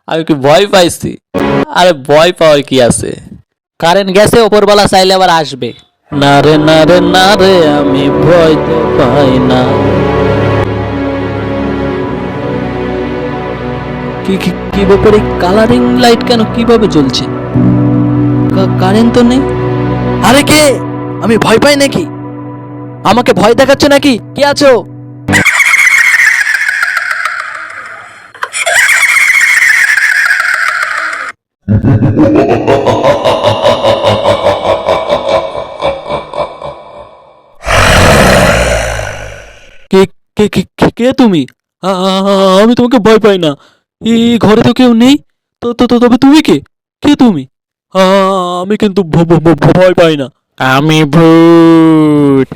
আমি কি ভয় পাইছি? আরে ভয় পাওয়ার কি আছে? কারেন্ট গেছে, ওপরওয়ালা চাইলে আবার আসবে। না রে না রে না রে, আমি ভয় তো পাই না। কি কি কি ব্যাপারে? কালারিং লাইট কেন, কিভাবে জ্বলছে? কারেন্ট তো নেই। আরে কে? আমি ভয় পাই নাকি? আমাকে ভয় দেখাচ্ছে নাকি? কে আছো? কে কে কে কে কে তুমি? আমি তোমাকে ভয় পাই না। এই ঘরে তো কেউ নেই। তো তো তো তবে তুমি কে? কে তুমি? আ, আমি কিন্তু ভয় পাই না। আমি ভূত।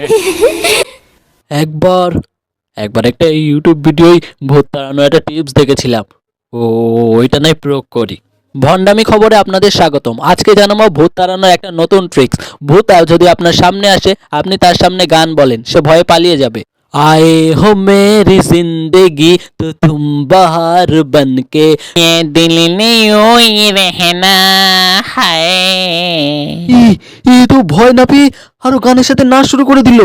একবার একবার একটা ইউটিউব ভিডিওয় ভূত তাড়ানো একটা টিপস দেখেছিলাম। ও, ওইটা নাই প্রয়োগ করি। ভণ্ডামি খবরে আপনাদের স্বাগতম। আজকে জানাবো ভূত তাড়ানোর একটা নতুন ট্রিক্স। ভূত যদি আপনার সামনে আসে, আপনি তার সামনে গান বলেন, সে ভয়ে পালিয়ে যাবে। आए हो मेरी जिंदगी तो तुम बाहर बन के ये दिल ने यूं ही रहना है। তো ভয় না পেয়ে আরো গানের সাথে নাচ শুরু করে দিল।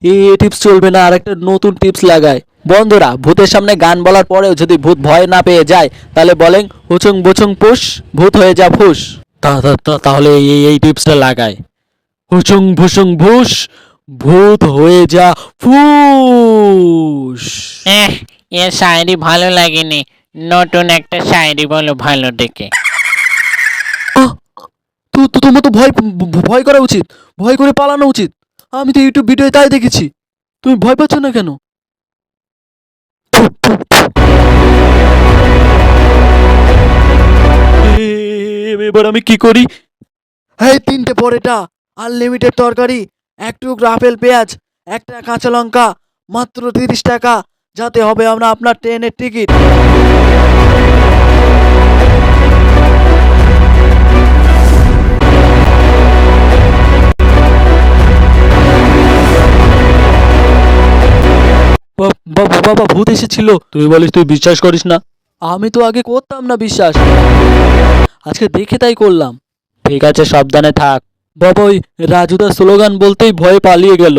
এ টিপস চলবে না, আর একটা নতুন টিপস লাগায়। বন্ধুরা, ভূতের সামনে গান বলার পরেও যদি ভূত ভয় না পেয়ে যায়, তাহলে বলেন হুচুং বুচুং পুশ, ভূত হয়ে যা ফুস। তাহলে এই টিপসটা লাগায়। হুচুং ভুসুং ভুস, ভূত হয়ে যা ফুস। এহ, এ শায়রি ভালো লাগেনি। নতুন একটা শায়রি বলো ভালো দেখে। আহ, তোমার তো ভয় করা উচিত, ভয় করে পালানো উচিত। আমি তো ইউটিউব ভিডিওতে তাই দেখেছি। তুমি ভয় পাচ্ছ না কেন? এবার আমি কি করি? এই 3টে পরোটা, আনলিমিটেড তরকারি, এক টুকরো আপেল পেঁয়াজ, একটা কাঁচা লঙ্কা, মাত্র 30 টাকা, যাতে হবে আমরা আপনার ট্রেনের টিকিট। বাবা, ভূত এসেছিল। তুই বলিস তুই বিশ্বাস করিস না। আমি তো আগে করতাম না বিশ্বাস, আজকে দেখে তাই করলাম। ঠিক আছে, সাবধানে থাক। বাবা, ওই রাজুদার স্লোগান বলতেই ভয়ে পালিয়ে গেল।